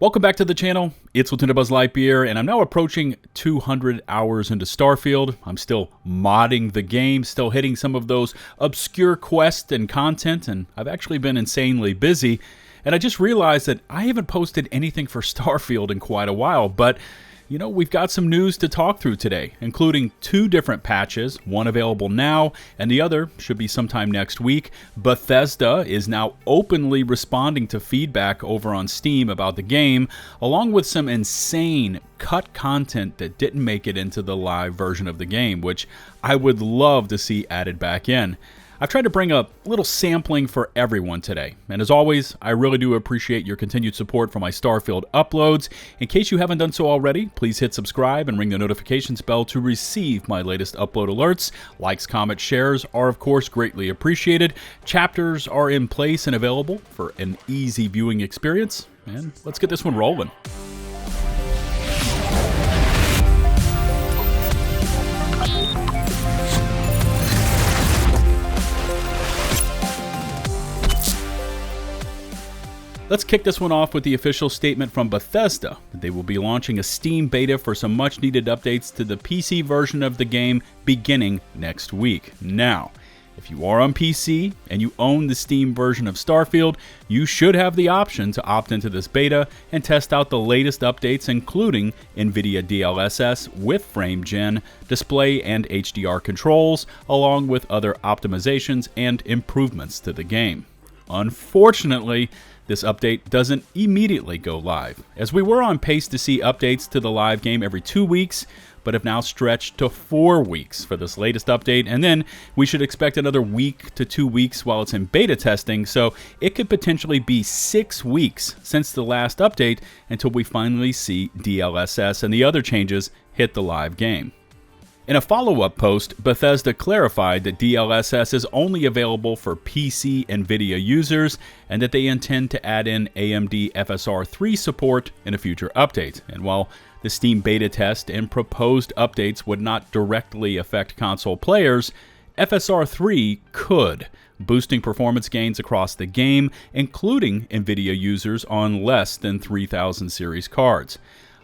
Welcome back to the channel. It's LtBuzzLitebeer, and I'm now approaching 200 hours into Starfield. I'm still modding the game, still hitting some of those obscure quests and content, and I've actually been insanely busy. And I just realized that I haven't posted anything for Starfield in quite a while, but you know, we've got some news to talk through today, including 2 different patches, one available now, and the other should be sometime next week. Bethesda is now openly responding to feedback over on Steam about the game, along with some insane cut content that didn't make it into the live version of the game, which I would love to see added back in. I've tried to bring a little sampling for everyone today, and as always, I really do appreciate your continued support for my Starfield uploads. In case you haven't done so already, please hit subscribe and ring the notifications bell to receive my latest upload alerts. Likes, comments, shares are of course greatly appreciated. Chapters are in place and available for an easy viewing experience, and let's get this one rolling. Let's kick this one off with the official statement from Bethesda that they will be launching a Steam beta for some much needed updates to the PC version of the game beginning next week. Now, if you are on PC and you own the Steam version of Starfield, you should have the option to opt into this beta and test out the latest updates, including NVIDIA DLSS with frame gen, display and HDR controls, along with other optimizations and improvements to the game. Unfortunately, this update doesn't immediately go live, as we were on pace to see updates to the live game every 2 weeks, but have now stretched to 4 weeks for this latest update, and then we should expect another week to 2 weeks while it's in beta testing, so it could potentially be 6 weeks since the last update until we finally see DLSS and the other changes hit the live game. In a follow-up post, Bethesda clarified that DLSS is only available for PC NVIDIA users and that they intend to add in AMD FSR 3 support in a future update. And while the Steam beta test and proposed updates would not directly affect console players, FSR 3 could, boosting performance gains across the game, including NVIDIA users on less than 3000 series cards.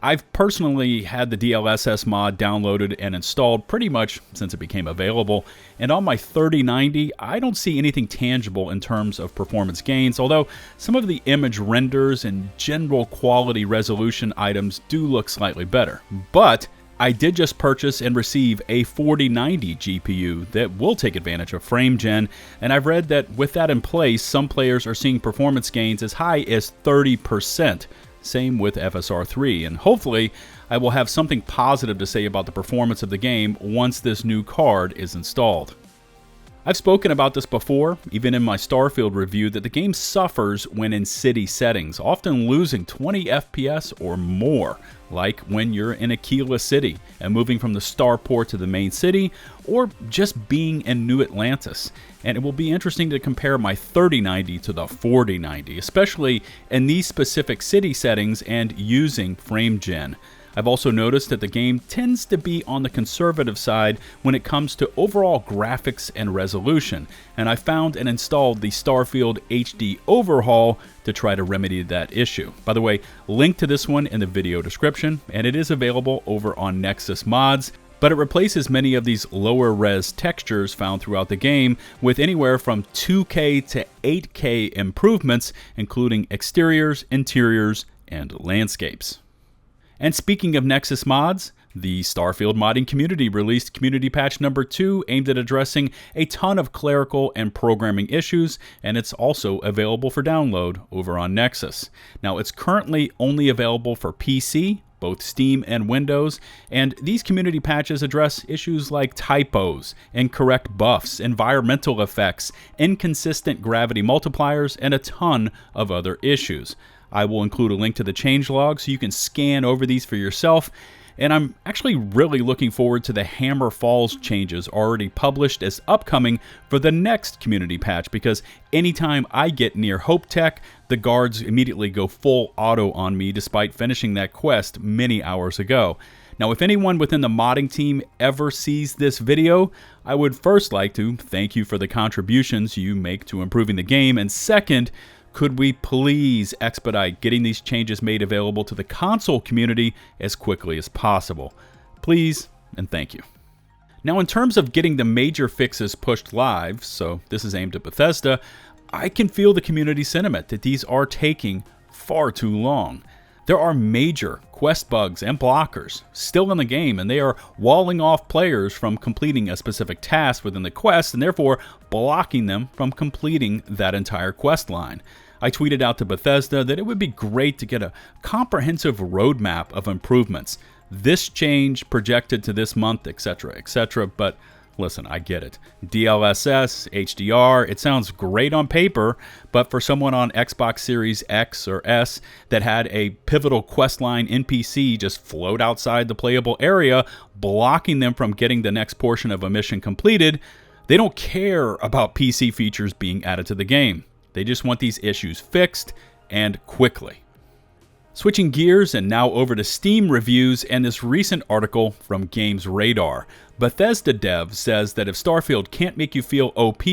I've personally had the DLSS mod downloaded and installed pretty much since it became available, and on my 3090, I don't see anything tangible in terms of performance gains, although some of the image renders and general quality resolution items do look slightly better. But I did just purchase and receive a 4090 GPU that will take advantage of frame gen, and I've read that with that in place, some players are seeing performance gains as high as 30%. Same with FSR 3, and hopefully I will have something positive to say about the performance of the game once this new card is installed. I've spoken about this before, even in my Starfield review, that the game suffers when in city settings, often losing 20 FPS or more, like when you're in Aquila City and moving from the starport to the main city, or just being in New Atlantis. And it will be interesting to compare my 3090 to the 4090, especially in these specific city settings and using frame gen. I've also noticed that the game tends to be on the conservative side when it comes to overall graphics and resolution, and I found and installed the Starfield HD overhaul to try to remedy that issue. By the way, link to this one in the video description, and it is available over on Nexus Mods, but it replaces many of these lower res textures found throughout the game with anywhere from 2K to 8K improvements, including exteriors, interiors, and landscapes. And speaking of Nexus Mods, the Starfield modding community released community patch number 2 aimed at addressing a ton of clerical and programming issues, and it's also available for download over on Nexus. Now, it's currently only available for PC, both Steam and Windows, and these community patches address issues like typos, incorrect buffs, environmental effects, inconsistent gravity multipliers, and a ton of other issues. I will include a link to the changelog so you can scan over these for yourself, and I'm actually really looking forward to the Hammer Falls changes already published as upcoming for the next community patch, because anytime I get near Hope Tech, the guards immediately go full auto on me despite finishing that quest many hours ago. Now, if anyone within the modding team ever sees this video, I would first like to thank you for the contributions you make to improving the game, and second, could we please expedite getting these changes made available to the console community as quickly as possible? Please and thank you. Now, in terms of getting the major fixes pushed live, so this is aimed at Bethesda, I can feel the community sentiment that these are taking far too long. There are major quest bugs and blockers still in the game, and they are walling off players from completing a specific task within the quest, and therefore blocking them from completing that entire quest line. I tweeted out to Bethesda that it would be great to get a comprehensive roadmap of improvements. This change projected to this month, etc., etc., but listen, I get it. DLSS, HDR, it sounds great on paper, but for someone on Xbox Series X or S that had a pivotal questline NPC just float outside the playable area, blocking them from getting the next portion of a mission completed, they don't care about PC features being added to the game. They just want these issues fixed and quickly. Switching gears and now over to Steam reviews and this recent article from Games Radar. Bethesda Dev says that if Starfield can't make you feel OP,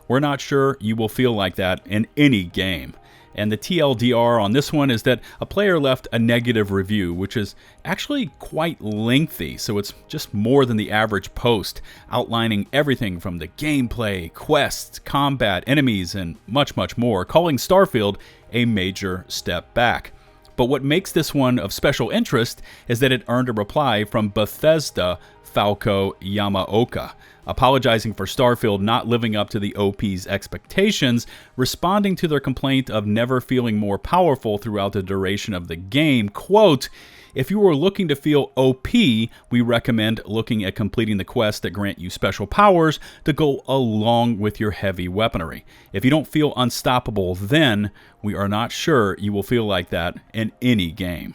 we're not sure you will feel like that in any game. And the TLDR on this one is that a player left a negative review, which is actually quite lengthy, so it's just more than the average post, outlining everything from the gameplay, quests, combat, enemies, and much, much more, calling Starfield a major step back. But what makes this one of special interest is that it earned a reply from Bethesda Falco Yamaoka, apologizing for Starfield not living up to the OP's expectations, responding to their complaint of never feeling more powerful throughout the duration of the game. Quote, "If you are looking to feel OP, we recommend looking at completing the quests that grant you special powers to go along with your heavy weaponry. If you don't feel unstoppable, then we are not sure you will feel like that in any game."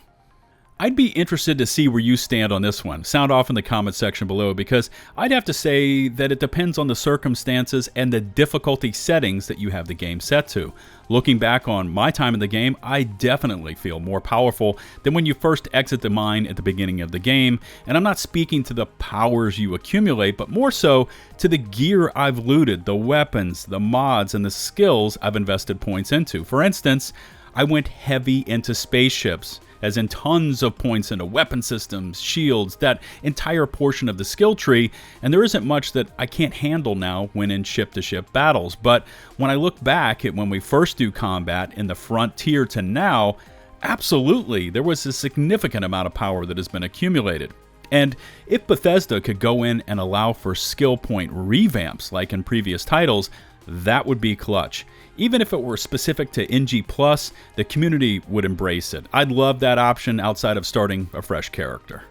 I'd be interested to see where you stand on this one. Sound off in the comments section below, because I'd have to say that it depends on the circumstances and the difficulty settings that you have the game set to. Looking back on my time in the game, I definitely feel more powerful than when you first exit the mine at the beginning of the game, and I'm not speaking to the powers you accumulate, but more so to the gear I've looted, the weapons, the mods, and the skills I've invested points into. For instance, I went heavy into spaceships, as in tons of points into weapon systems, shields, that entire portion of the skill tree, and there isn't much that I can't handle now when in ship-to-ship battles. But when I look back at when we first do combat in the frontier to now, absolutely, there was a significant amount of power that has been accumulated. And if Bethesda could go in and allow for skill point revamps like in previous titles, that would be clutch. Even if it were specific to NG+, the community would embrace it. I'd love that option outside of starting a fresh character.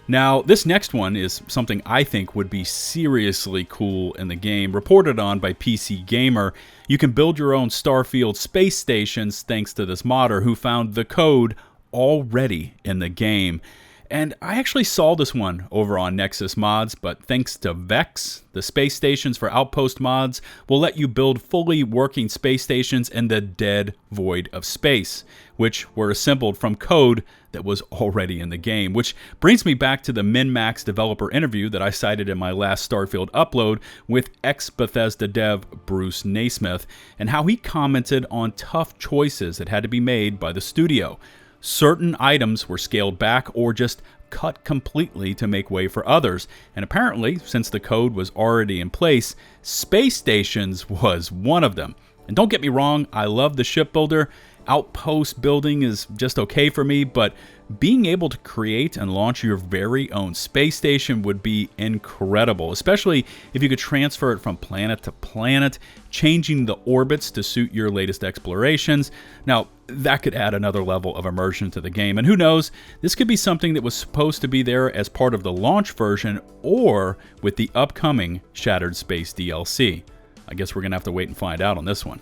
Now, this next one is something I think would be seriously cool in the game, reported on by PC Gamer. You can build your own Starfield space stations thanks to this modder who found the code already in the game. And I actually saw this one over on Nexus Mods, but thanks to Vex, the space stations for Outpost mods will let you build fully working space stations in the dead void of space, which were assembled from code that was already in the game. Which brings me back to the MinMax developer interview that I cited in my last Starfield upload with ex-Bethesda dev Bruce Naismith, and how he commented on tough choices that had to be made by the studio. Certain items were scaled back or just cut completely to make way for others. And apparently, since the code was already in place, space stations was one of them. And don't get me wrong, I love the shipbuilder. Outpost building is just okay for me, but being able to create and launch your very own space station would be incredible, especially if you could transfer it from planet to planet, changing the orbits to suit your latest explorations. Now, that could add another level of immersion to the game, and who knows, this could be something that was supposed to be there as part of the launch version or with the upcoming Shattered Space DLC. I guess we're going to have to wait and find out on this one.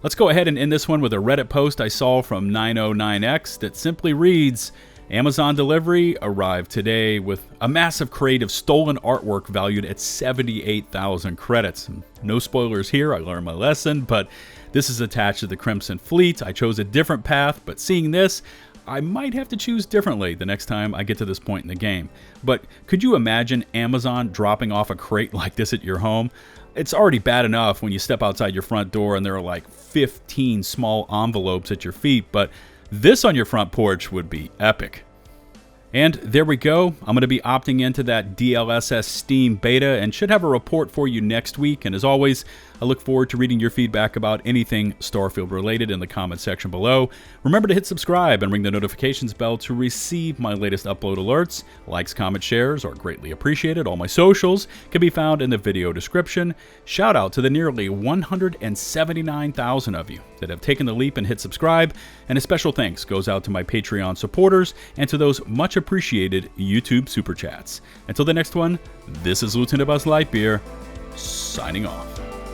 Let's go ahead and end this one with a Reddit post I saw from 909X that simply reads, Amazon delivery arrived today with a massive crate of stolen artwork valued at 78,000 credits. No spoilers here, I learned my lesson, but this is attached to the Crimson Fleet. I chose a different path, but seeing this, I might have to choose differently the next time I get to this point in the game. But could you imagine Amazon dropping off a crate like this at your home? It's already bad enough when you step outside your front door and there are like 15 small envelopes at your feet, but this on your front porch would be epic. And there we go. I'm going to be opting into that DLSS Steam beta and should have a report for you next week. And as always, I look forward to reading your feedback about anything Starfield related in the comment section below. Remember to hit subscribe and ring the notifications bell to receive my latest upload alerts. Likes, comments, shares are greatly appreciated. All my socials can be found in the video description. Shout out to the nearly 179,000 of you that have taken the leap and hit subscribe. And a special thanks goes out to my Patreon supporters and to those much appreciated YouTube super chats. Until the next one, this is LtBuzzLitebeer signing off.